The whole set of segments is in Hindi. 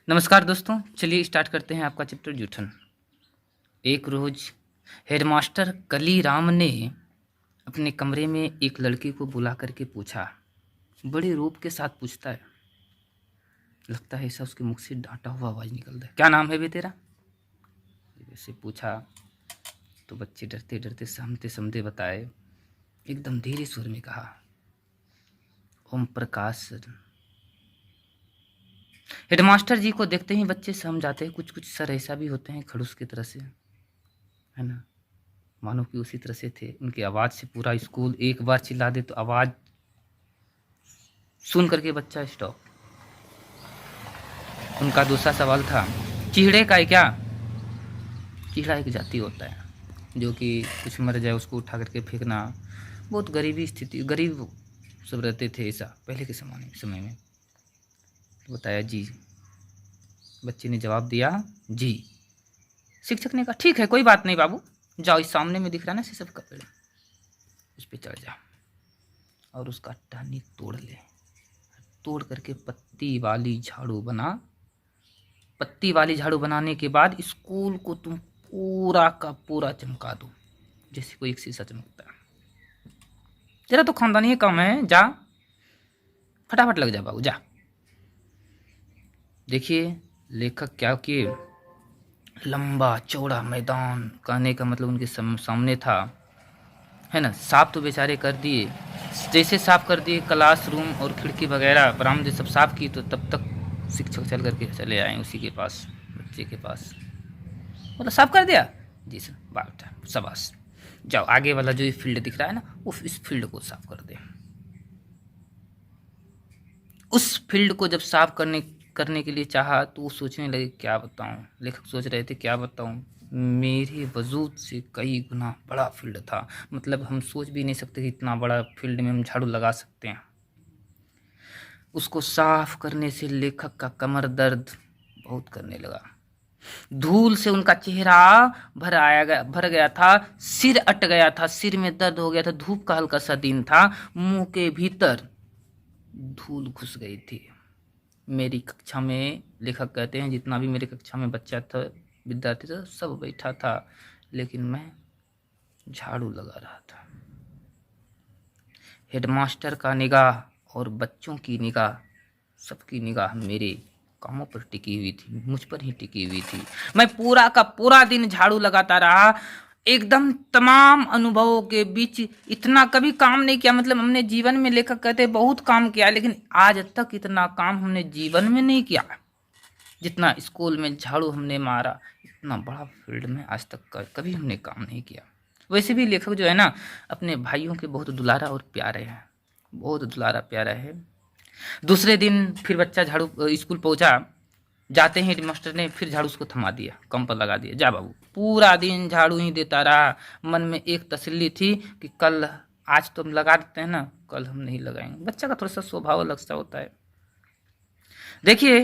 नमस्कार दोस्तों, चलिए स्टार्ट करते हैं आपका चैप्टर जूठन। एक रोज हेडमास्टर कली राम ने अपने कमरे में एक लड़की को बुला करके पूछा। बड़े रूप के साथ पूछता है, लगता है ऐसा उसके मुख से डांटा हुआ आवाज निकल रहा है। क्या नाम है बे तेरा? वैसे पूछा तो बच्चे डरते डरते सहमते सहमते बताए। एकदम धीरे स्वर में कहा, ओम प्रकाश सर। हेडमास्टर जी को देखते ही बच्चे समझ जाते हैं। कुछ कुछ सर ऐसा भी होते हैं खड़ूस की तरह से, है ना, मानो कि उसी तरह से थे। उनकी आवाज़ से पूरा स्कूल एक बार चिल्ला दे तो आवाज़ सुन करके बच्चा स्टॉप। उनका दूसरा सवाल था, चीहड़े का है क्या? चीहड़ा एक जाति होता है जो कि कुछ मर जाए उसको उठा करके फेंकना। बहुत गरीबी स्थिति, गरीब सब रहते थे ऐसा पहले के समय में। तो बताया जी। बच्चे ने जवाब दिया जी। शिक्षक ने कहा, ठीक है कोई बात नहीं बाबू, जाओ इस सामने में दिख रहा ना शीशम का पेड़, उस पर चढ़ जा और उसका टहनी तोड़ ले। तोड़ करके पत्ती वाली झाड़ू बना। पत्ती वाली झाड़ू बनाने के बाद स्कूल को तुम पूरा का पूरा चमका दो जैसे कोई एक शीशा चमकता है। तेरा तो खानदानी काम है, जा फटाफट लग जा बाबू जा। देखिए लेखक क्या किए, लंबा चौड़ा मैदान, कहने का मतलब उनके सामने था, है ना। साफ तो बेचारे कर दिए, जैसे साफ कर दिए क्लासरूम और खिड़की वगैरह बरामदे सब साफ की, तो तब तक शिक्षक चल करके चले आए उसी के पास, बच्चे के पास। मतलब साफ कर दिया जी सर, बात शाबाश, जाओ आगे वाला जो ये फील्ड दिख रहा है ना, उस इस फील्ड को साफ कर दे। उस फील्ड को जब साफ करने के लिए चाहा तो वो सोचने लगे, क्या बताऊं। लेखक सोच रहे थे क्या बताऊं, मेरे वजूद से कई गुना बड़ा फील्ड था। मतलब हम सोच भी नहीं सकते कि इतना बड़ा फील्ड में हम झाड़ू लगा सकते हैं। उसको साफ करने से लेखक का कमर दर्द बहुत करने लगा। धूल से उनका चेहरा भर गया था, सिर अट गया था, सिर में दर्द हो गया था। धूप का हल्का सा दिन था, मुंह के भीतर धूल घुस गई थी। मेरी कक्षा में, लेखक कहते हैं, जितना भी मेरी कक्षा में बच्चा था, विद्यार्थी था, सब बैठा था, लेकिन मैं झाड़ू लगा रहा था। हेडमास्टर का निगाह और बच्चों की निगाह, सबकी निगाह मेरे कामों पर टिकी हुई थी, मुझ पर ही टिकी हुई थी। मैं पूरा का पूरा दिन झाड़ू लगाता रहा। एकदम तमाम अनुभवों के बीच इतना कभी काम नहीं किया। मतलब हमने जीवन में, लेखक कहते हैं, बहुत काम किया, लेकिन आज तक इतना काम हमने जीवन में नहीं किया जितना स्कूल में झाड़ू हमने मारा। इतना बड़ा फील्ड में आज तक कभी हमने काम नहीं किया। वैसे भी लेखक जो है ना, अपने भाइयों के बहुत दुलारा और प्यारे हैं, बहुत दुलारा प्यारा है। दूसरे दिन फिर बच्चा झाड़ू स्कूल पहुंचा। जाते ही हेडमास्टर ने फिर झाड़ू उसको थमा दिया, कम पर लगा दिया, जा बाबू। पूरा दिन झाड़ू ही देता रहा। मन में एक तसल्ली थी कि कल, आज तो हम लगा देते हैं ना, कल हम नहीं लगाएंगे। बच्चा का थोड़ा सा स्वभाव अलग सा होता है। देखिए,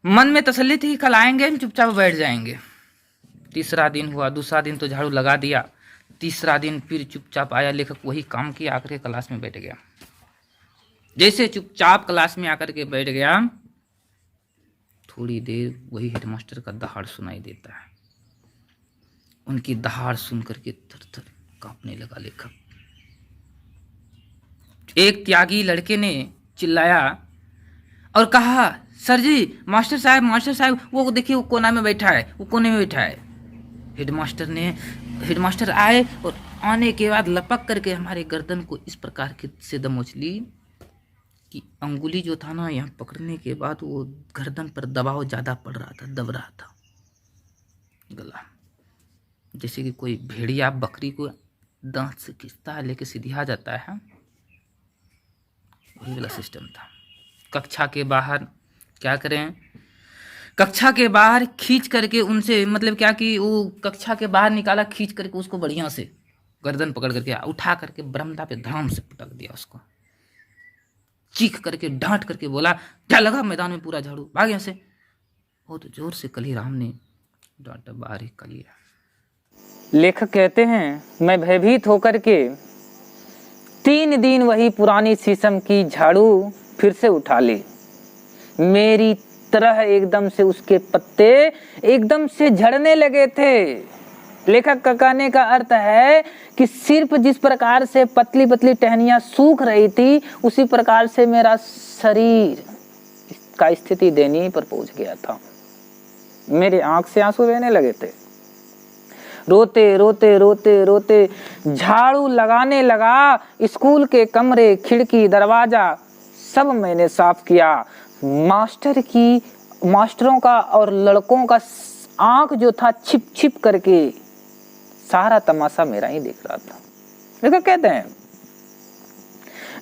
मन में तसल्ली थी, कल आएंगे हम चुपचाप बैठ जाएंगे। तीसरा दिन हुआ, दूसरा दिन तो झाड़ू लगा दिया, तीसरा दिन फिर चुपचाप आया। लेखक वही काम किया, आकर के क्लास में बैठ गया। जैसे चुपचाप क्लास में आकर के बैठ गया, थोड़ी देर वही हेडमास्टर का दहाड़ सुनाई देता है। उनकी दहाड़ सुन करके थर थर कांपने लगा लेखक। एक त्यागी लड़के ने चिल्लाया और कहा, सर जी, मास्टर साहब, वो देखिए, वो कोना में बैठा है, वो कोने में बैठा है। हेडमास्टर आए और आने के बाद लपक करके हमारे गर्दन को इस प्रकार के से दमोच ली कि अंगुली जो था ना, यहाँ पकड़ने के बाद वो गर्दन पर दबाव ज़्यादा पड़ रहा था, दब रहा था गला, जैसे कि कोई भेड़िया बकरी को दांत से खींचता है, लेके सीधा जाता है, वही वाला सिस्टम था। कक्षा के बाहर क्या करें, कक्षा के बाहर खींच करके उनसे, मतलब क्या कि वो कक्षा के बाहर निकाला, खींच करके उसको बढ़िया से गर्दन पकड़ करके उठा करके बरामदा पे धड़ाम से पटक दिया उसको। चीख करके डांट करके बोला, क्या लगा मैदान में पूरा झाड़ू, भाग यहाँ से। बहुत जोर से कली राम ने डांटा, बाहर ही कलिया। लेखक कहते हैं, मैं भयभीत होकर के 3 दिन वही पुरानी शीशम की झाड़ू फिर से उठा ली। मेरी तरह एकदम से उसके पत्ते एकदम से झड़ने लगे थे। लेखक का कहने का अर्थ है कि सिर्फ जिस प्रकार से पतली पतली टहनियां सूख रही थी, उसी प्रकार से मेरा शरीर का स्थिति दयनीय पर पहुंच गया था। मेरे आंख से आंसू बहने लगे थे। रोते रोते रोते रोते झाड़ू लगाने लगा। स्कूल के कमरे, खिड़की, दरवाजा सब मैंने साफ किया। मास्टरों का और लड़कों का आंख जो था छिप छिप करके सारा तमाशा मेरा ही देख रहा था। देखो कहते हैं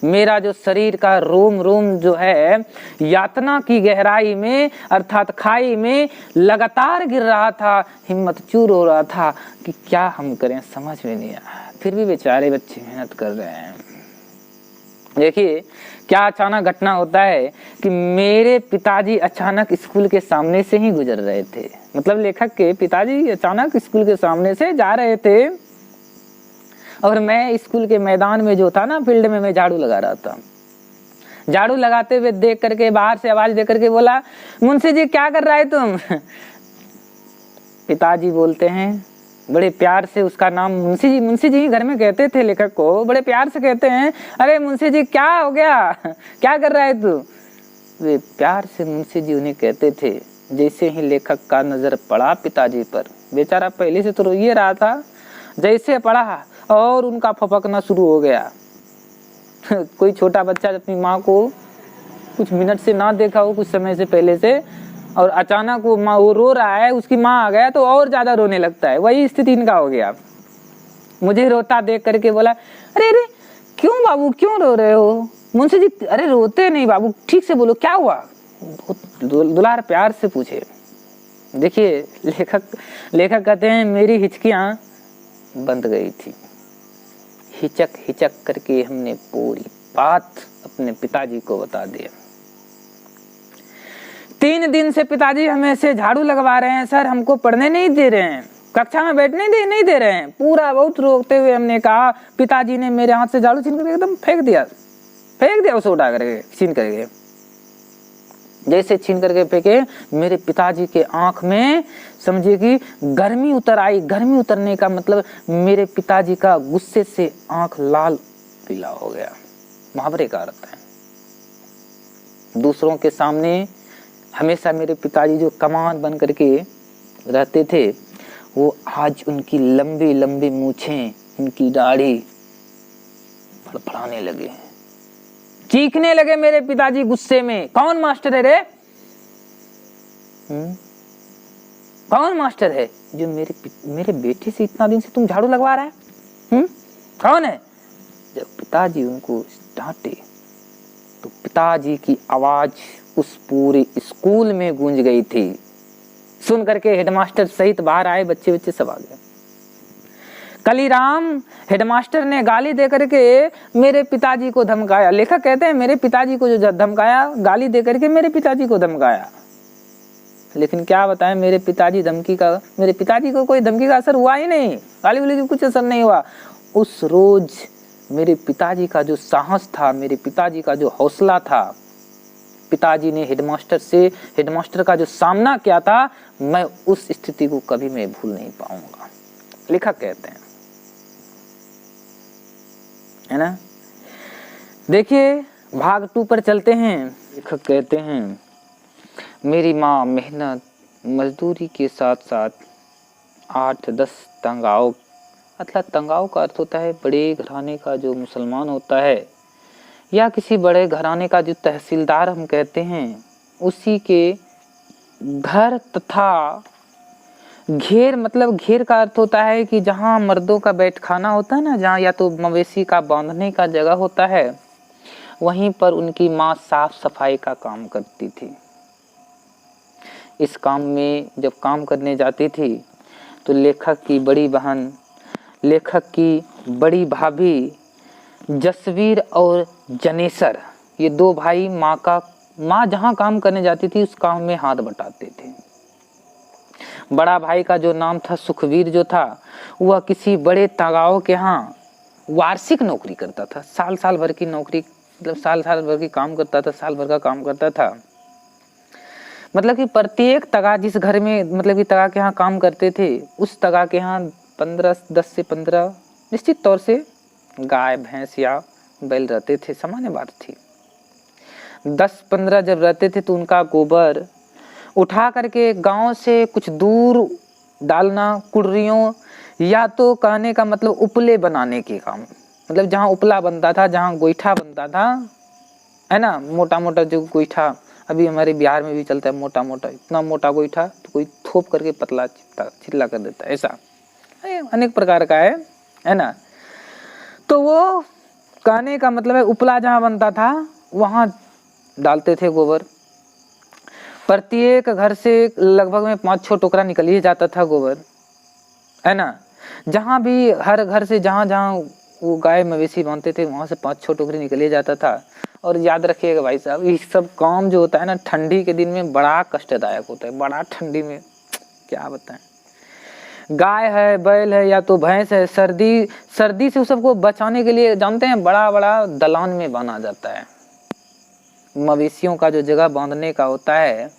मेरा जो शरीर का रोम रोम जो है यातना की गहराई में अर्थात खाई में लगातार गिर रहा था। हिम्मत चूर हो रहा था कि क्या हम करें, समझ में नहीं आया। फिर भी बेचारे बच्चे मेहनत कर रहे हैं। देखिए क्या अचानक घटना होता है कि मेरे पिताजी अचानक स्कूल के सामने से ही गुजर रहे थे। मतलब लेखक के पिताजी अचानक स्कूल के सामने से जा रहे थे और मैं स्कूल के मैदान में जो था ना, फील्ड में मैं झाड़ू लगा रहा था। झाड़ू लगाते हुए देख करके बाहर से आवाज दे करके बोला, मुंशी जी क्या कर रहा है तुम? पिताजी बोलते हैं बड़े प्यार से, उसका नाम मुंशी जी घर में कहते थे लेखक को, बड़े प्यार से कहते हैं, अरे मुंशी जी क्या हो गया, क्या कर रहा है तू? वे प्यार से मुंशी जी उन्हें कहते थे। जैसे ही लेखक का नजर पड़ा पिताजी पर, बेचारा पहले से तो रो ही रहा था, जैसे पड़ा और उनका फपकना शुरू हो गया। कोई छोटा बच्चा अपनी माँ को कुछ मिनट से ना देखा हो, कुछ समय से पहले से, और अचानक वो रो रहा है, उसकी माँ आ गया तो और ज्यादा रोने लगता है। वही स्थिति इनका हो गया। मुझे रोता देख करके बोला, अरे अरे क्यों बाबू, क्यों रो रहे हो? मुंशी जी, अरे रोते नहीं बाबू, ठीक से बोलो क्या हुआ? दुलार प्यार से पूछे। देखिए लेखक कहते हैं मेरी हिचकियां बंद गई थी। हिचक करके हमने पूरी बात अपने पिताजी को बता दिया। 3 दिन से पिताजी हमें से झाड़ू लगवा रहे हैं सर, हमको पढ़ने नहीं दे रहे हैं, कक्षा में बैठने नहीं दे रहे हैं। पूरा बहुत रोकते हुए हमने कहा। पिताजी ने मेरे हाथ से झाड़ू छीन करके एकदम फेंक दिया, उसे उठा करके छीन करके। जैसे छीन करके फेंके, मेरे पिताजी के आंख में समझिए कि गर्मी उतर आई। गर्मी उतरने का मतलब मेरे पिताजी का गुस्से से आंख लाल पीला हो गया। मुहावरे का अर्थ है। दूसरों के सामने हमेशा मेरे पिताजी जो कमान बन करके रहते थे, वो आज उनकी लंबी लंबी मूछें, उनकी दाढ़ी फड़फड़ाने लगे, चीखने लगे मेरे पिताजी गुस्से में। कौन मास्टर है रे? कौन मास्टर है जो मेरे बेटे से इतना दिन से तुम झाड़ू लगवा रहा है? कौन है? जब पिताजी उनको डांटे तो पिताजी की आवाज उस पूरे स्कूल में गूंज गई थी। सुन करके हेडमास्टर सहित बाहर आए बच्चे सब आ गए। कलीराम हेडमास्टर ने गाली दे करके मेरे पिताजी को धमकाया। लेखक कहते हैं मेरे पिताजी को जो धमकाया, गाली दे करके मेरे पिताजी को धमकाया। लेकिन क्या बताएं, मेरे पिताजी को कोई धमकी का असर हुआ ही नहीं, गाली वाली की कुछ असर नहीं हुआ। उस रोज मेरे पिताजी का जो साहस था, मेरे पिताजी का जो हौसला था, पिताजी ने हेडमास्टर का जो सामना किया था, मैं उस स्थिति को कभी मैं भूल नहीं पाऊंगा। लेखक कहते हैं, है ना। देखिए भाग 2 पर चलते हैं। लेखक कहते हैं मेरी माँ मेहनत मजदूरी के साथ साथ 8-10 तंगाओं, मतलब तंगाओं का अर्थ होता है बड़े घराने का जो मुसलमान होता है, या किसी बड़े घराने का जो तहसीलदार हम कहते हैं, उसी के घर तथा घेर, मतलब घेर का अर्थ होता है कि जहाँ मर्दों का बैठखाना होता है ना, जहाँ या तो मवेशी का बांधने का जगह होता है, वहीं पर उनकी माँ साफ सफाई का काम करती थी। इस काम में जब काम करने जाती थी तो लेखक की बड़ी बहन, लेखक की बड़ी भाभी जसवीर और जनेसर, ये 2 भाई माँ जहाँ काम करने जाती थी उस काम में हाथ बटाते थे। बड़ा भाई का जो नाम था सुखवीर जो था, वह किसी बड़े तगाओं के यहाँ वार्षिक नौकरी करता था। साल भर की नौकरी, मतलब साल भर की काम करता था, साल भर का काम करता था। मतलब कि प्रत्येक तगा जिस घर में मतलब कि तगा के यहाँ काम करते थे, उस तगा के यहाँ 10 से 15 निश्चित तौर से गाय भैंस या बैल रहते थे, सामान्य बात थी। 10-15 जब रहते थे तो उनका गोबर उठा करके गांव से कुछ दूर डालना, कुड़रियों या तो कहने का मतलब उपले बनाने के काम, मतलब जहाँ उपला बनता था, जहाँ गोईठा बनता था, है ना, मोटा मोटा जो गोईठा अभी हमारे बिहार में भी चलता है, मोटा मोटा, इतना मोटा गोईठा तो कोई थोप करके पतला चिल्ला कर देता है, ऐसा अनेक प्रकार का है ना। तो वो कहने का मतलब है उपला जहाँ बनता था वहाँ डालते थे गोबर। प्रत्येक घर से लगभग में 5-6 टोकरा निकल ही जाता था गोबर, है ना। जहाँ भी हर घर से जहाँ जहाँ वो गाय मवेशी बांधते थे वहाँ से 5-6 टोकरी निकल ही जाता था। और याद रखिएगा भाई साहब, ये सब काम जो होता है ना ठंडी के दिन में बड़ा कष्टदायक होता है, बड़ा ठंडी में क्या बताएं। गाय है, बैल है या तो भैंस है, सर्दी से उस सबको बचाने के लिए जानते हैं बड़ा बड़ा दलान में बांधा जाता है। मवेशियों का जो जगह बांधने का होता है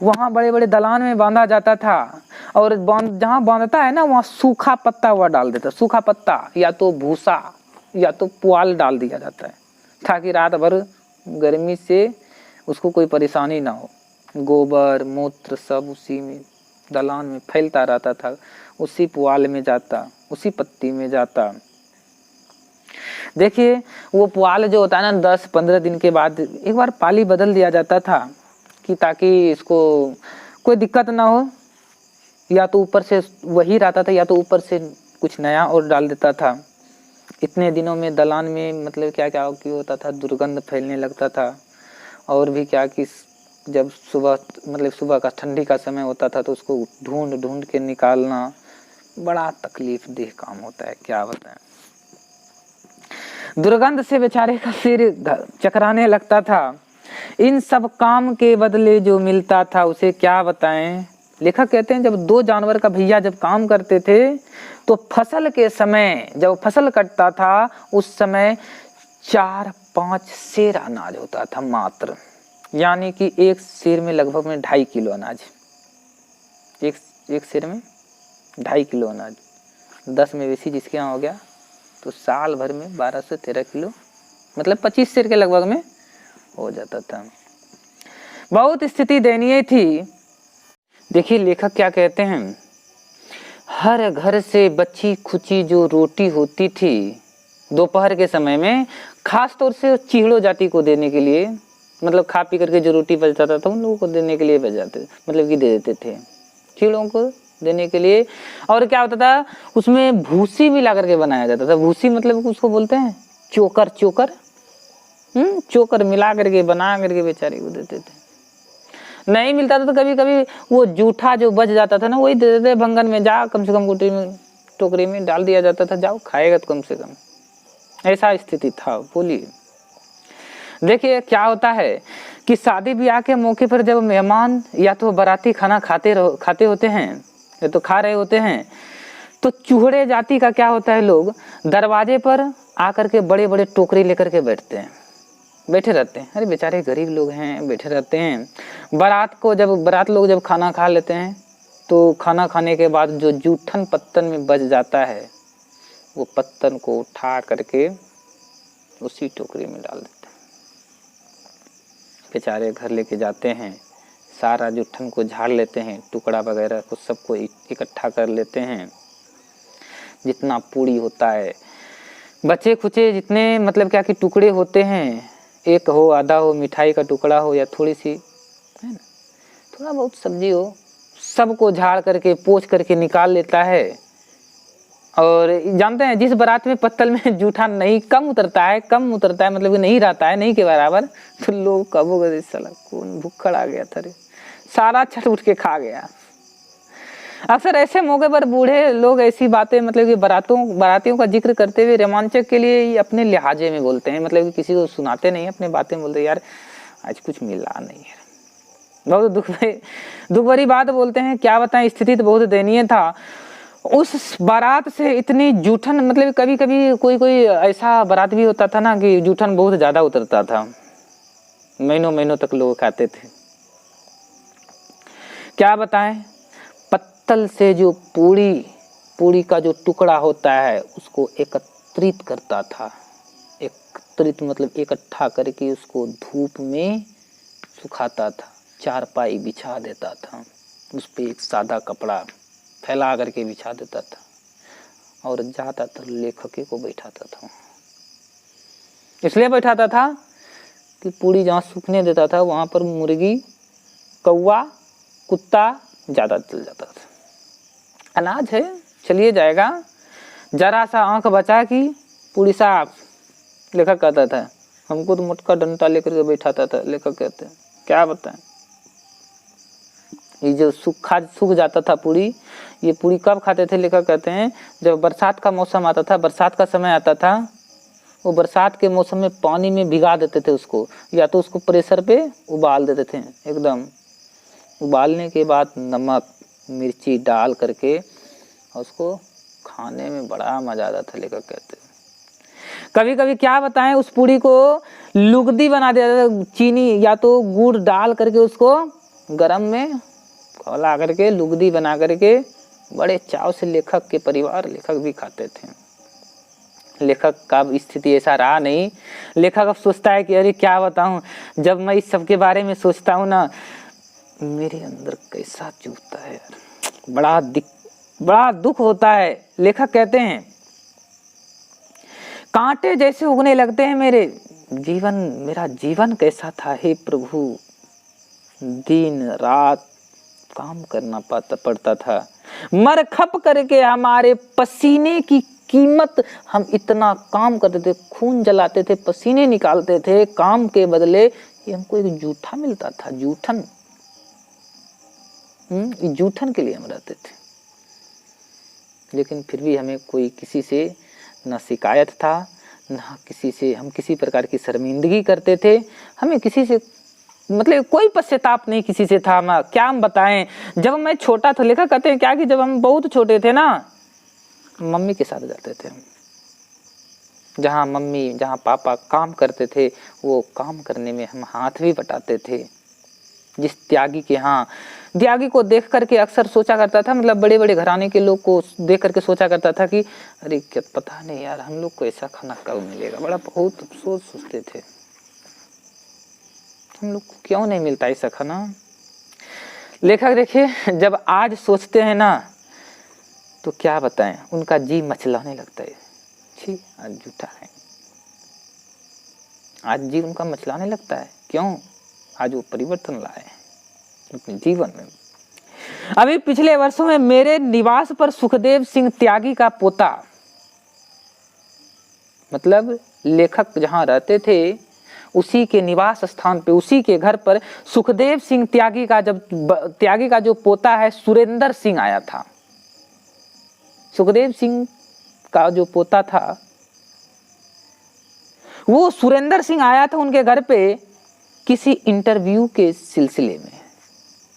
वहाँ बड़े बड़े दलान में बांधा जाता था। और जहाँ बांधता है ना वहाँ सूखा पत्ता हुआ डाल देता, सूखा पत्ता या तो भूसा या तो पुआल डाल दिया जाता है, ताकि रात भर गर्मी से उसको कोई परेशानी ना हो। गोबर मूत्र सब उसी में दलान में फैलता रहता था, उसी पुआल में जाता, उसी पत्ती में जाता। देखिए वो पुआल जो होता है ना 10-15 दिन के बाद एक बार पाली बदल दिया जाता था कि ताकि इसको कोई दिक्कत ना हो, या तो ऊपर से वही रहता था या तो ऊपर से कुछ नया और डाल देता था। इतने दिनों में दलान में मतलब क्या क्या होता था, दुर्गंध फैलने लगता था। और भी क्या कि जब सुबह का ठंडी का समय होता था तो उसको ढूंढ ढूंढ के निकालना बड़ा तकलीफ देह काम होता है, क्या बताएं। दुर्गंध से बेचारे का सिर चकराने लगता था। इन सब काम के बदले जो मिलता था उसे क्या बताएं। लेखक कहते हैं जब 2 जानवर का भैया जब काम करते थे तो फसल के समय जब फसल कटता था उस समय 4-5 सेर अनाज होता था मात्र, यानी कि एक सेर में लगभग में 2.5 किलो अनाज, एक सेर में 2.5 किलो अनाज। 10 मवेशी जिसके यहाँ हो गया तो साल भर में 12 से 13 किलो मतलब 25 सेर के लगभग में हो जाता था। बहुत स्थिति दयनीय थी। देखिए लेखक क्या कहते हैं, हर घर से बची खुची जो रोटी होती थी दोपहर के समय में, खास तौर से चीहड़ो जाति को देने के लिए, मतलब खा पी करके जो रोटी बच जाता था उन लोगों को देने के लिए बच जाते, मतलब कि दे देते थे चीहड़ों को देने के लिए। और क्या होता था उसमें भूसी मिला करके बनाया जाता था। भूसी मतलब उसको बोलते हैं चोकर, चोकर मिला करके बना करके बेचारे को देते थे। नहीं मिलता था तो कभी कभी वो जूठा जो बच जाता था ना वही दे देते भंगन में, जा कम से कम कुटी में टोकरी में डाल दिया जाता था, जाओ खाएगा तो कम से कम, ऐसा स्थिति था। बोलिए देखिए क्या होता है कि शादी ब्याह के मौके पर जब मेहमान या तो बाराती खाना खाते होते हैं या तो खा रहे होते हैं तो चूहड़े जाति का क्या होता है, लोग दरवाजे पर आकर के बड़े बड़े टोकरी लेकर के बैठे रहते हैं। अरे बेचारे गरीब लोग हैं, बैठे रहते हैं। बारात लोग जब खाना खा लेते हैं तो खाना खाने के बाद जो जूठन पत्तन में बच जाता है वो पत्तन को उठा करके उसी टोकरी में डाल देते हैं। बेचारे घर लेके जाते हैं, सारा जूठन को झाड़ लेते हैं, टुकड़ा वगैरह को सबको इकट्ठा कर लेते हैं। जितना पूड़ी होता है, बचे खुचे जितने मतलब क्या कि टुकड़े होते हैं, एक हो आधा हो, मिठाई का टुकड़ा हो या थोड़ी सी है ना, थोड़ा बहुत सब्जी हो, सबको झाड़ करके पोंछ करके निकाल लेता है। और जानते हैं जिस बारात में पत्तल में जूठा नहीं कम उतरता है मतलब कि नहीं रहता है, नहीं के बराबर, तो लोग कबोगे साला कौन भुक्खड़ आ गया था रे, सारा छट उठ के खा गया। अक्सर ऐसे मौके पर बूढ़े लोग ऐसी बातें मतलब कि बारातियों का जिक्र करते हुए रोमांचक के लिए अपने लिहाजे में बोलते हैं, मतलब कि किसी को सुनाते नहीं, अपने बातें बोलते यार आज कुछ मिला नहीं है। बहुत दुख भरी बात बोलते हैं, क्या बताएं, स्थिति तो बहुत दयनीय था। उस बारात से इतनी जूठन, मतलब कभी कभी कोई ऐसा बारात भी होता था ना कि जूठन बहुत ज़्यादा उतरता था, महीनों तक लोग खाते थे। क्या बताएं, पत्तल से जो पूड़ी का जो टुकड़ा होता है उसको एकत्रित करता था। एकत्रित मतलब इकट्ठा करके उसको धूप में सुखाता था, चारपाई बिछा देता था, उस पे एक सादा कपड़ा फैला करके बिछा देता था और ज़्यादातर लेखक को बैठाता था। इसलिए बैठाता था कि पूड़ी जहाँ सूखने देता था वहाँ पर मुर्गी, कौवा, कुत्ता ज़्यादा चल जाता था। अनाज है चलिए जाएगा, जरा सा आंख बचा कि पूड़ी साफ। लेखक कहता था, हमको तो मोटका डंडा लेकर के बैठाता था। लेखक कहते हैं क्या बताएं, ये जो सूख जाता था पूड़ी, ये पूड़ी कब खाते थे? लेखक कहते हैं जब बरसात का मौसम आता था, बरसात का समय आता था, वो बरसात के मौसम में पानी में भिगा देते थे उसको, या तो उसको प्रेशर पे उबाल देते थे। एकदम उबालने के बाद नमक मिर्ची डाल करके उसको खाने में बड़ा मजा आता था। लेखक कहते हैं कभी कभी क्या बताएं, उस पूड़ी को लुगदी बना देता था, चीनी या तो गुड़ डाल करके उसको गरम में खौला करके लुगदी बना करके बड़े चाव से लेखक के परिवार, लेखक भी खाते थे। लेखक का स्थिति ऐसा रहा नहीं। लेखक अब सोचता है कि अरे क्या बताऊं, जब मैं इस सब के बारे में सोचता हूं ना, मेरे अंदर कैसा चुभता है यार, बड़ा दुख होता है। लेखक कहते हैं कांटे जैसे उगने लगते हैं मेरा जीवन कैसा था हे प्रभु, दिन रात काम करना पड़ता था, मर खप करके हमारे पसीने की कीमत, हम इतना काम करते थे, खून जलाते थे, पसीने निकालते थे, काम के बदले ये हमको एक जूठा मिलता था, जूठन। जूठन के लिए हम रहते थे। लेकिन फिर भी हमें कोई किसी से न शिकायत था, न किसी से हम किसी प्रकार की शर्मिंदगी करते थे। हमें किसी से मतलब कोई पश्चाताप नहीं किसी से था। क्या हम बताएं, जब मैं छोटा था, लेखक कहते हैं क्या कि जब हम बहुत छोटे थे ना, मम्मी के साथ जाते थे हम, जहाँ पापा काम करते थे वो काम करने में हम हाथ भी बटाते थे। जिस त्यागी को देख करके अक्सर सोचा करता था, मतलब बड़े बड़े घराने के लोग को देख करके सोचा करता था कि अरे क्या पता नहीं यार हम लोग को ऐसा खाना कब मिलेगा। बड़ा बहुत अफसोस सोचते थे, हम लोग को क्यों नहीं मिलता ऐसा खाना। लेखक देखिए जब आज सोचते हैं ना तो क्या बताएं, उनका जी मचलाने लगता है। छी आज झूठा है, आज जी उनका मचलाने लगता है। क्यों? आज वो परिवर्तन लाए अपने जीवन में। अभी पिछले वर्षों में मेरे निवास पर सुखदेव सिंह त्यागी का पोता, मतलब लेखक जहां रहते थे उसी के निवास स्थान पे, उसी के घर पर सुखदेव सिंह त्यागी का जो पोता है सुरेंद्र सिंह आया था। सुखदेव सिंह का जो पोता था वो सुरेंद्र सिंह आया था उनके घर पे किसी इंटरव्यू के सिलसिले में।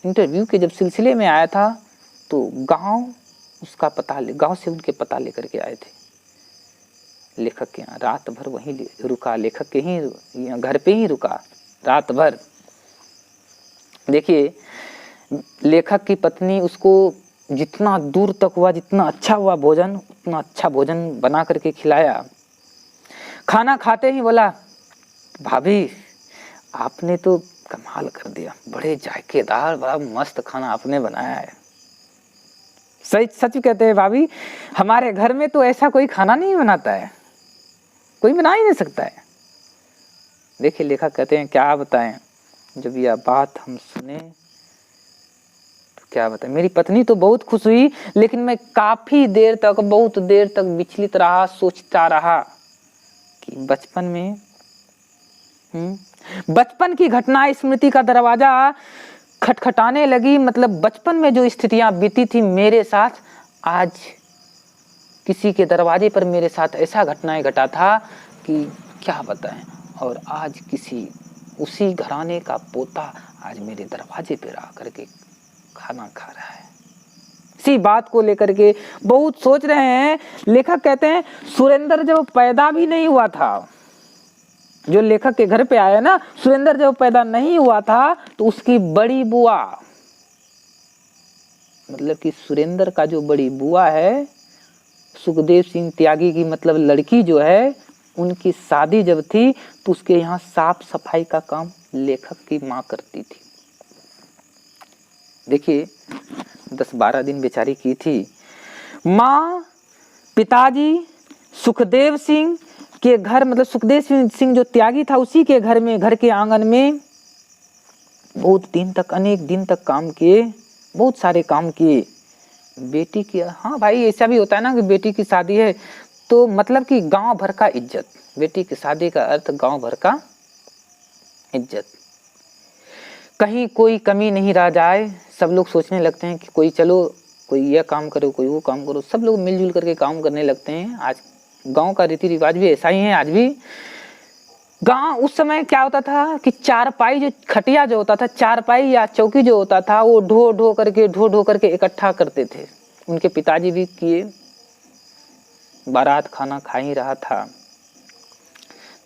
इंटरव्यू के जब सिलसिले में आया था तो गांव से उनके पता लेकर के आए थे। लेखक के यहाँ रात भर वहीं रुका, लेखक के ही घर पे ही रुका रात भर। देखिए लेखक की पत्नी उसको जितना दूर तक हुआ, जितना अच्छा हुआ भोजन, उतना अच्छा भोजन बना करके खिलाया। खाना खाते ही बोला, भाभी आपने तो कमाल कर दिया, बड़े जायकेदार बड़ा मस्त खाना आपने बनाया है। सच कहते हैं भाभी, हमारे घर में तो ऐसा कोई खाना नहीं बनाता है, कोई बना ही नहीं सकता है। देखिए लेखक कहते हैं क्या बताएं, जब यह बात हम सुने तो क्या बताएं, मेरी पत्नी तो बहुत खुश हुई, लेकिन मैं काफी देर तक, बहुत देर तक विचलित रहा, सोचता रहा कि बचपन की घटना स्मृति का दरवाजा खटखटाने लगी। मतलब बचपन में जो स्थितियां बीती थी मेरे साथ, आज किसी के दरवाजे पर मेरे साथ ऐसा घटनाएं घटा था कि क्या बताएं। और आज उसी घराने का पोता आज मेरे दरवाजे पर आकर के खाना खा रहा है। इसी बात को लेकर के बहुत सोच रहे हैं। लेखक कहते हैं सुरेंद्र जब पैदा भी नहीं हुआ था, जो लेखक के घर पे आया ना, सुरेंद्र जब पैदा नहीं हुआ था तो उसकी बड़ी बुआ मतलब कि सुरेंद्र का जो बड़ी बुआ है, सुखदेव सिंह त्यागी की मतलब लड़की जो है, उनकी शादी जब थी तो उसके यहाँ साफ सफाई का काम लेखक की माँ करती थी। देखिए 10-12 दिन बेचारी की थी। माँ, पिताजी सुखदेव सिंह के घर, मतलब सुखदेव सिंह जो त्यागी था उसी के घर में, घर के आंगन में बहुत दिन तक, अनेक दिन तक काम किए, बहुत सारे काम किए। बेटी की, हाँ भाई ऐसा भी होता है ना कि बेटी की शादी है तो मतलब कि गांव भर का इज्जत। बेटी की शादी का अर्थ गांव भर का इज्जत, कहीं कोई कमी नहीं रह जाए। सब लोग सोचने लगते हैं कि कोई चलो कोई यह काम करो, कोई वो काम करो, सब लोग मिलजुल करके काम करने लगते हैं। आज गांव का रीति रिवाज भी ऐसा ही है। आज भी गांव, उस समय क्या होता था कि चारपाई, जो खटिया जो होता था, चारपाई या चौकी जो होता था, वो ढो ढो करके इकट्ठा करते थे। उनके पिताजी भी किए। बारात खाना खा ही रहा था।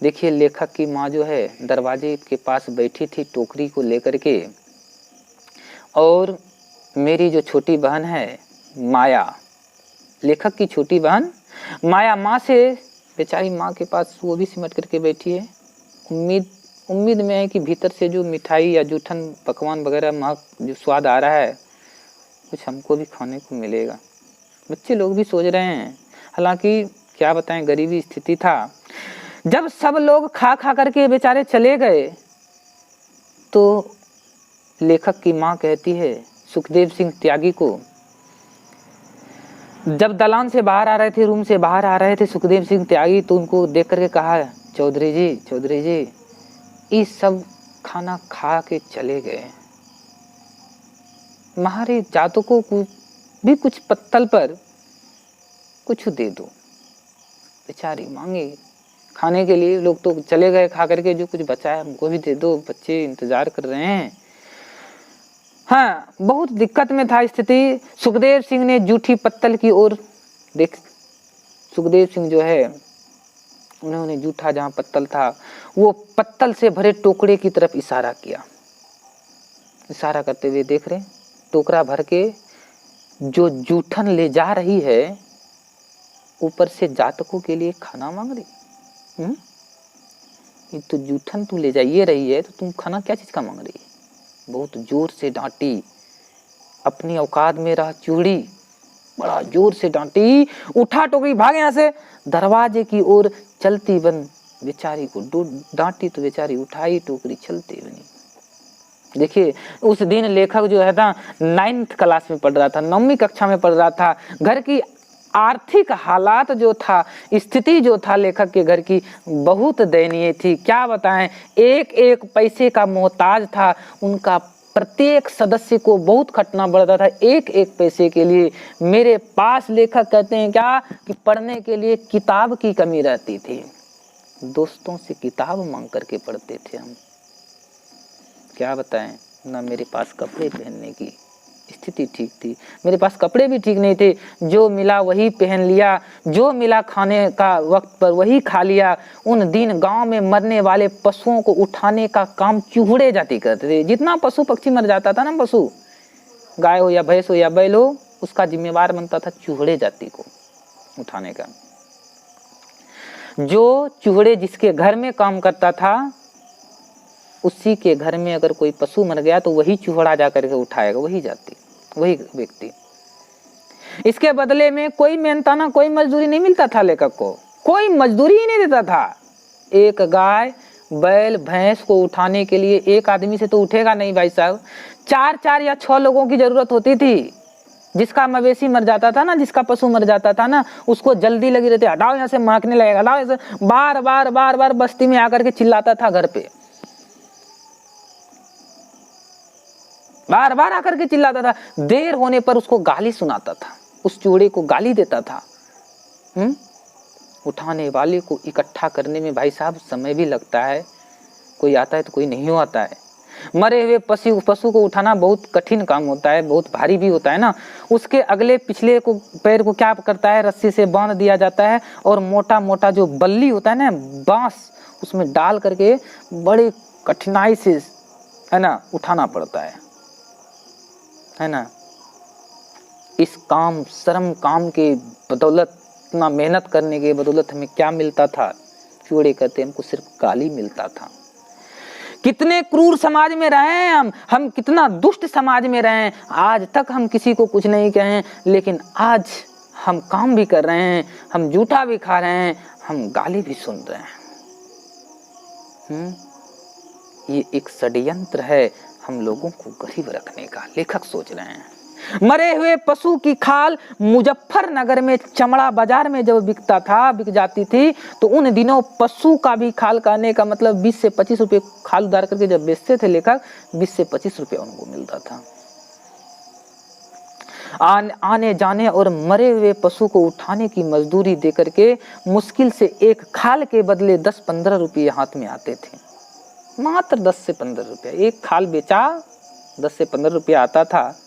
देखिए लेखक की माँ जो है दरवाजे के पास बैठी थी टोकरी को लेकर के, और मेरी जो छोटी बहन है माया, लेखक की छोटी बहन माया, माँ से, बेचारी माँ के पास वो भी सिमट करके बैठी है। उम्मीद में है कि भीतर से जो मिठाई या जूठन पकवान वगैरह माँ जो स्वाद आ रहा है, कुछ हमको भी खाने को मिलेगा। बच्चे लोग भी सोच रहे हैं। हालांकि क्या बताएं, गरीबी स्थिति था। जब सब लोग खा करके बेचारे चले गए तो लेखक की माँ कहती है सुखदेव सिंह त्यागी को, जब दलान से बाहर आ रहे थे, रूम से बाहर आ रहे थे सुखदेव सिंह त्यागी, तो उनको देख करके कहा, चौधरी जी ये सब खाना खा के चले गए, हमारे जातकों को भी कुछ पत्तल पर कुछ दे दो। बेचारी मांगे खाने के लिए, लोग तो चले गए खा करके, जो कुछ बचा है हमको भी दे दो, बच्चे इंतजार कर रहे हैं। हाँ, बहुत दिक्कत में था स्थिति। सुखदेव सिंह ने जूठी पत्तल की ओर देख, सुखदेव सिंह जो है उन्होंने जूठा जहां पत्तल था वो पत्तल से भरे टोकरे की तरफ इशारा किया। इशारा करते हुए देख रहे, टोकरा भर के जो जूठन ले जा रही है, ऊपर से जातकों के लिए खाना मांग रही। ये तो जूठन तू ले जाइए रही है तो तुम खाना क्या चीज का मांग रही है? बहुत जोर से डांटी, अपनी औकात में रह चूड़ी, बड़ा जोर से डांटी। उठा टोकरी, भाग यहाँ से, दरवाजे की ओर चलती बन। बेचारी को डांटी तो बेचारी उठाई टोकरी, चलती बनी। देखिए उस दिन लेखक जो है ना 9th क्लास में पढ़ रहा था, 9वीं कक्षा में पढ़ रहा था। घर की आर्थिक हालात जो था, स्थिति जो था लेखक के घर की, बहुत दयनीय थी। क्या बताएं, एक एक पैसे का मोहताज था। उनका प्रत्येक सदस्य को बहुत खटना पड़ता था एक एक पैसे के लिए। मेरे पास लेखक कहते हैं क्या कि पढ़ने के लिए किताब की कमी रहती थी, दोस्तों से किताब मांग करके पढ़ते थे हम। क्या बताएं, ना मेरे पास कपड़े पहनने की स्थिति ठीक थी, मेरे पास कपड़े भी ठीक नहीं थे। जो मिला वही पहन लिया, जो मिला खाने का वक्त पर वही खा लिया। उन दिन गांव में मरने वाले पशुओं को उठाने का काम चूहड़े जाति करते थे। जितना पशु पक्षी मर जाता था ना, पशु गाय हो या भैंस हो या बैल हो, उसका जिम्मेवार बनता था चूहड़े जाति को उठाने का। जो चूहड़े जिसके घर में काम करता था, उसी के घर में अगर कोई पशु मर गया तो वही चूहड़ा जाकर के उठाएगा, वही जाति, वही व्यक्ति। इसके बदले में कोई मेहनताना, कोई मजदूरी नहीं मिलता था लेखक को, कोई मजदूरी ही नहीं देता था। एक गाय बैल भैंस को उठाने के लिए एक आदमी से तो उठेगा नहीं भाई साहब, 4 या 6 लोगों की जरूरत होती थी। जिसका मवेशी मर जाता था ना, जिसका पशु मर जाता था ना, उसको जल्दी लगी रहती, हटाओ यहाँ से, महकने लगेगा, हटाओ यहाँ से। बार बार बस्ती में आकर के चिल्लाता था, घर पे बार बार आकर के चिल्लाता था। देर होने पर उसको गाली सुनाता था, उस चूड़े को गाली देता था। उठाने वाले को इकट्ठा करने में भाई साहब समय भी लगता है, कोई आता है तो कोई नहीं आता है। मरे हुए पशु को उठाना बहुत कठिन काम होता है, बहुत भारी भी होता है ना। उसके अगले पिछले को पैर को क्या करता है, रस्सी से बांध दिया जाता है, और मोटा मोटा जो बल्ली होता है ना, बांस, उसमें डाल करके बड़ी कठिनाई से, है ना, उठाना पड़ता है ना। इस काम शर्म काम के बदौलत, इतना मेहनत करने के बदौलत हमें क्या मिलता था? चूड़े कहते हमको सिर्फ गाली मिलता था। कितने क्रूर समाज में रहे हैं हम कितना दुष्ट समाज में रहे हैं। आज तक हम किसी को कुछ नहीं कहे, लेकिन आज हम काम भी कर रहे हैं, हम जूठा भी खा रहे हैं, हम गाली भी सुन रहे हैं। ये एक षड्यंत्र है हम लोगों को गरीब रखने का, लेखक सोच रहे हैं। मरे हुए पशु की खाल मुजफ्फरनगर में चमड़ा बाजार में जब बिक जाती थी, तो उन दिनों पशु का भी खाल कहने का मतलब 20 से 25 रुपए खाल उधार करके जब बेचते थे लेखक, 20 से 25 रुपए उनको मिलता था। आने जाने और मरे हुए पशु को उठाने की मजदूरी देकर के मुश्किल से एक खाल के बदले 10-15 रुपये हाथ में आते थे। मात्र 10 से 15 रुपये, एक खाल बेचा 10 से 15 रुपया आता था।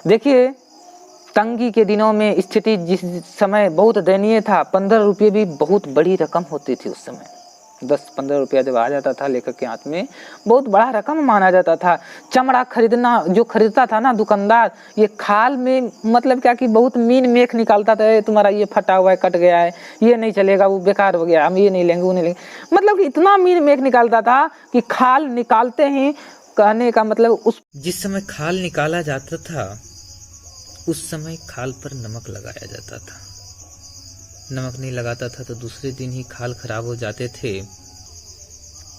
देखिए तंगी के दिनों में स्थिति जिस समय बहुत दयनीय था, 15 रुपये भी बहुत बड़ी रकम होती थी उस समय। 10-15 रुपया जब आ जाता था लेखक के हाथ में, बहुत बड़ा रकम माना जाता था। चमड़ा खरीदना, जो खरीदता था ना दुकानदार, ये खाल में मतलब क्या कि बहुत मीन मेख निकालता था, तुम्हारा ये फटा हुआ है, कट गया है, ये नहीं चलेगा, वो बेकार हो गया, हम ये नहीं लेंगे, वो नहीं लेंगे। मतलब कि इतना मीन मेख निकालता था कि खाल निकालते ही, कहने का मतलब उस जिस समय खाल निकाला जाता था उस समय खाल पर नमक लगाया जाता था। नमक नहीं लगाता था तो दूसरे दिन ही खाल खराब हो जाते थे,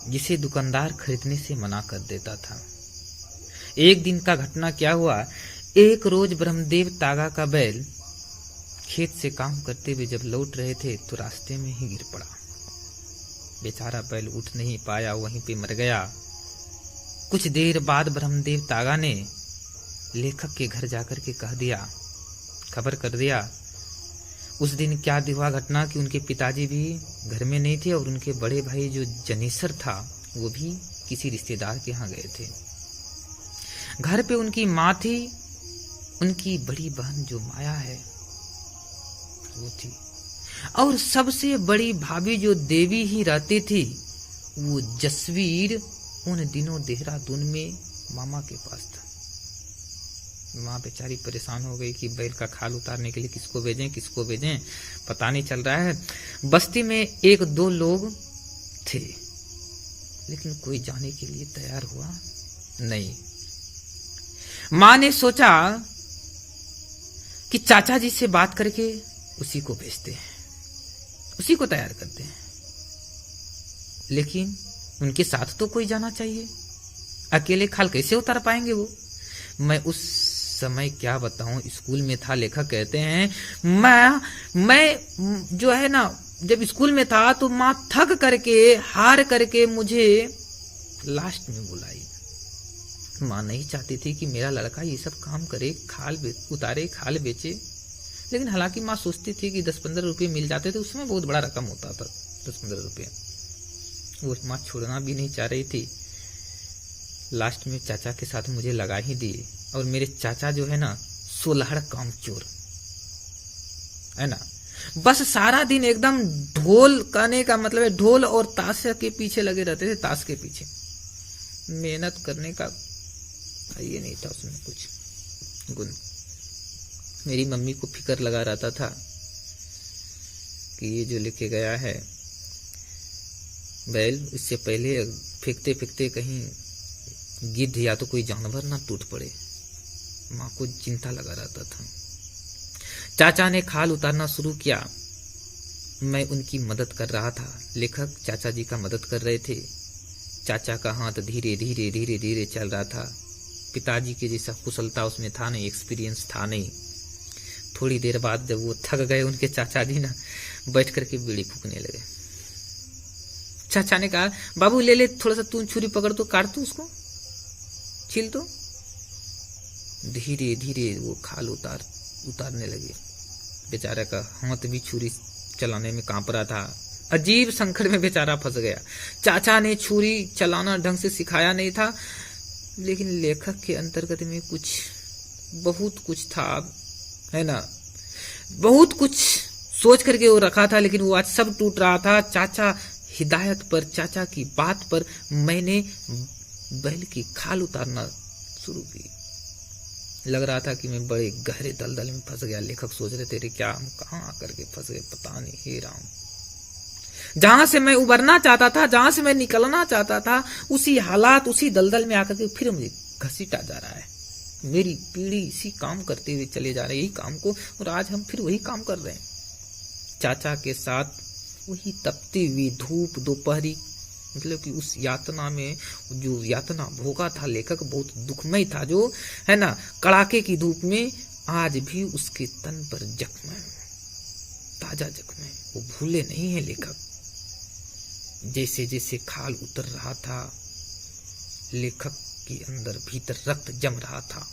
जिसे दुकानदार खरीदने से मना कर देता था। एक दिन का घटना क्या हुआ, एक रोज ब्रह्मदेव तागा का बैल खेत से काम करते हुए जब लौट रहे थे तो रास्ते में ही गिर पड़ा। बेचारा बैल उठ नहीं पाया, वहीं पे मर गया। कुछ देर बाद ब्रह्मदेव तागा ने लेखक के घर जाकर के कह दिया, खबर कर दिया। उस दिन क्या हुआ घटना कि उनके पिताजी भी घर में नहीं थे और उनके बड़े भाई जो जनेसर था वो भी किसी रिश्तेदार के यहाँ गए थे। घर पे उनकी माँ थी, उनकी बड़ी बहन जो माया है वो थी, और सबसे बड़ी भाभी जो देवी ही रहती थी वो जसवीर उन दिनों देहरादून में मामा के पास था। माँ बेचारी परेशान हो गई कि बैल का खाल उतारने के लिए किसको भेजें पता नहीं चल रहा है। बस्ती में 1-2 लोग थे, लेकिन कोई जाने के लिए तैयार हुआ नहीं। माँ ने सोचा कि चाचा जी से बात करके उसी को भेजते हैं, उसी को तैयार करते हैं, लेकिन उनके साथ तो कोई जाना चाहिए, अकेले खाल कैसे उतार पाएंगे वो। मैं उस समय क्या बताऊं, स्कूल में था। लेखक कहते हैं मैं जो है ना, जब स्कूल में था तो माँ थक करके हार करके मुझे लास्ट में बुलाई। माँ नहीं चाहती थी कि मेरा लड़का ये सब काम करे, खाल उतारे, खाल बेचे, लेकिन हालांकि माँ सोचती थी कि 10-15 रुपये मिल जाते थे, उसमें बहुत बड़ा रकम होता था 10-15 रुपये। वो माँ छोड़ना भी नहीं चाह रही थी। लास्ट में चाचा के साथ मुझे लगा ही दिए, और मेरे चाचा जो है ना सोलहड़ कामचोर है ना, बस सारा दिन एकदम ढोल, कहने का मतलब है ढोल और ताश के पीछे लगे रहते थे, ताश के पीछे। मेहनत करने का ये नहीं था उसमें कुछ गुण। मेरी मम्मी को फिक्र लगा रहता था कि ये जो लेके गया है बैल, इससे पहले फेंकते फेंकते कहीं गिद्ध या तो कोई जानवर ना टूट पड़े। माँ को चिंता लगा रहता था। चाचा ने खाल उतारना शुरू किया, मैं उनकी मदद कर रहा था। लेखक चाचा जी का मदद कर रहे थे। चाचा का हाथ धीरे धीरे धीरे धीरे चल रहा था। पिताजी के जैसा कुशलता उसमें था नहीं, एक्सपीरियंस था नहीं। थोड़ी देर बाद जब वो थक गए उनके चाचा जी ना, बैठ करके बीड़ी फूकने लगे। चाचा ने कहा, बाबू ले ले, थोड़ा सा तू छुरी पकड़ तो, काट तो उसको, छील तो। धीरे धीरे वो खाल उतारने लगे। बेचारा का हाथ भी छुरी चलाने में कांप रहा था। अजीब संकट में बेचारा फंस गया। चाचा ने छुरी चलाना ढंग से सिखाया नहीं था, लेकिन लेखक के अंतर्गत में बहुत कुछ था, है ना, बहुत कुछ सोच करके वो रखा था, लेकिन वो आज सब टूट रहा था। चाचा हिदायत पर, चाचा की बात पर मैंने बैल की खाल उतारना शुरू की। लग रहा था कि मैं बड़े गहरे दलदल में फंस गया। लेखक सोच रहे थे क्या हम कहाँ आकर के फंस गए, पता नहीं। हे राम, जहां से मैं उबरना चाहता था, जहां से मैं निकलना चाहता था, उसी हालात, उसी दलदल में आकर के फिर मुझे घसीटा जा रहा है। मेरी पीढ़ी इसी काम करते हुए चले जा रहे हैं, यही काम को, और आज हम फिर वही काम कर रहे हैं। चाचा के साथ वही तपती हुई धूप दोपहरी, मतलब कि उस यातना में जो यातना भोगा था लेखक, बहुत दुखमय था, जो है ना, कड़ाके की धूप में आज भी उसके तन पर जख्म है, ताजा जख्म है, वो भूले नहीं है लेखक। जैसे जैसे खाल उतर रहा था, लेखक के अंदर भीतर रक्त जम रहा था।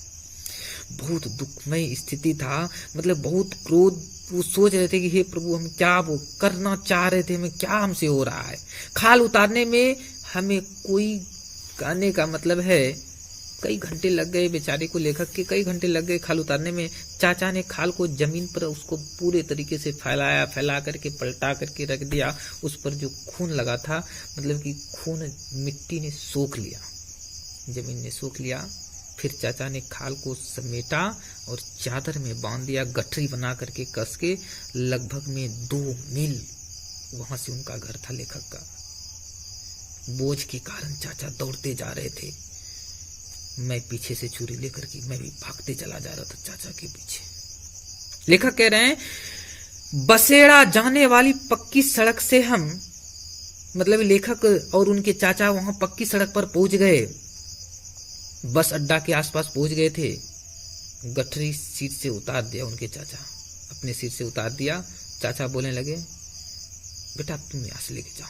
बहुत दुखमय स्थिति था, मतलब बहुत क्रोध। वो सोच रहे थे कि हे प्रभु, हम क्या वो करना चाह रहे थे, हमें क्या हमसे हो रहा है। खाल उतारने में हमें कोई, कहने का मतलब है कई घंटे लग गए बेचारे को, लेखक के कई घंटे लग गए खाल उतारने में। चाचा ने खाल को जमीन पर उसको पूरे तरीके से फैला करके पलटा करके रख दिया। उस पर जो खून लगा था, मतलब कि खून मिट्टी ने सोख लिया, जमीन ने सोख लिया। फिर चाचा ने खाल को समेटा और चादर में बांध दिया, गठरी बना करके कस के। लगभग में 2 मील वहां से उनका घर था लेखक का। बोझ के कारण चाचा दौड़ते जा रहे थे। मैं पीछे से छुरी लेकर के मैं भी भागते चला जा रहा था चाचा के पीछे। लेखक कह रहे हैं, बसेड़ा जाने वाली पक्की सड़क से हम, मतलब लेखक और उनके चाचा वहां पक्की सड़क पर पहुंच गए, बस अड्डा के आसपास पहुंच गए थे। गठरी सीट से उतार दिया उनके चाचा, अपने सीट से उतार दिया। चाचा बोलने लगे, बेटा तुम यहां से लेके जाओ,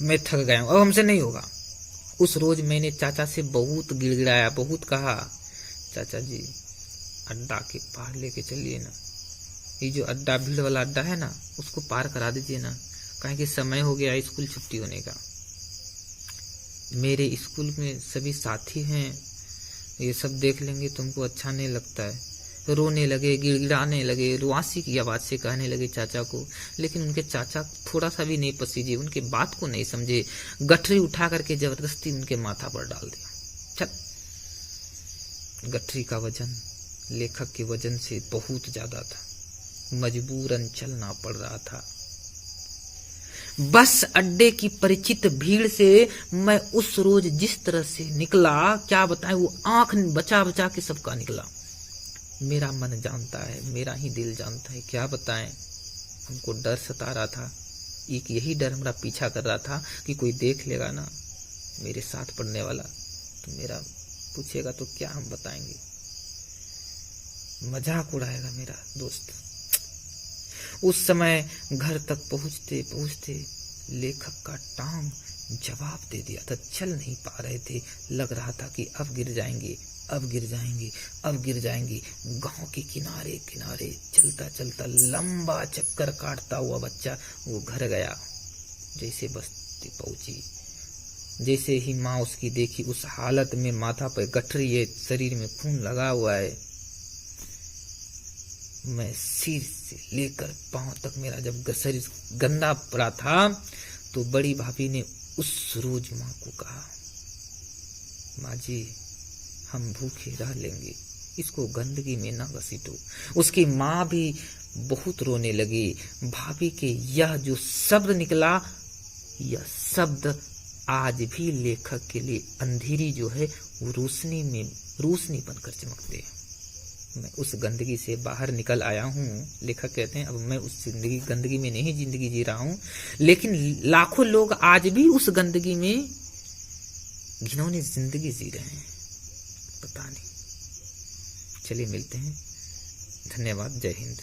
मैं थक गया हूं, अब हमसे नहीं होगा। उस रोज मैंने चाचा से बहुत गिड़गिड़ाया, बहुत कहा, चाचा जी अड्डा के पार लेके चलिए ना, ये जो अड्डा भीड़ वाला अड्डा है ना, उसको पार करा दीजिए ना, कहीं कि समय हो गया स्कूल छुट्टी होने का। मेरे स्कूल में सभी साथी हैं, ये सब देख लेंगे, तुमको अच्छा नहीं लगता है। रोने लगे, गिड़गिड़ाने लगे, रुआसी की आवाज से कहने लगे चाचा को। लेकिन उनके चाचा थोड़ा सा भी नहीं पसीजे, उनके बात को नहीं समझे। गठरी उठा करके जबरदस्ती उनके माथा पर डाल दिया। चल। गठरी का वजन लेखक के वजन से बहुत ज्यादा था, मजबूरन चलना पड़ रहा था। बस अड्डे की परिचित भीड़ से मैं उस रोज जिस तरह से निकला, क्या बताएं, वो आंख बचा बचा के सबका निकला। मेरा मन जानता है, मेरा ही दिल जानता है, क्या बताएं। हमको डर सता रहा था, एक यही डर हमारा पीछा कर रहा था कि कोई देख लेगा ना मेरे साथ पढ़ने वाला, तो मेरा पूछेगा तो क्या हम बताएंगे, मजाक उड़ाएगा मेरा दोस्त। उस समय घर तक पहुंचते पहुंचते लेखक का टांग जवाब दे दिया था, चल नहीं पा रहे थे। लग रहा था कि अब गिर जाएंगे, अब गिर जाएंगे, अब गिर जाएंगे। गांव के किनारे किनारे चलता चलता लंबा चक्कर काटता हुआ बच्चा वो घर गया। जैसे बस्ती पहुंची, जैसे ही माँ उसकी देखी, उस हालत में माथा पर गठरी है, शरीर में खून लगा हुआ है। मैं सिर से लेकर पांव तक मेरा जब शरीर गंदा पड़ा था, तो बड़ी भाभी ने उस रोज माँ को कहा, माँ जी हम भूखे रह लेंगे, इसको गंदगी में ना घसीटो। उसकी माँ भी बहुत रोने लगी। भाभी के यह जो शब्द निकला, यह शब्द आज भी लेखक के लिए अंधेरी जो है वो रोशनी में रोशनी बनकर चमकते हैं। मैं उस गंदगी से बाहर निकल आया हूँ। लेखक कहते हैं अब मैं उस गंदगी में नहीं जिंदगी जी रहा हूँ, लेकिन लाखों लोग आज भी उस गंदगी में घिनौनी जिंदगी जी रहे हैं, पता नहीं। चलिए मिलते हैं, धन्यवाद, जय हिंद।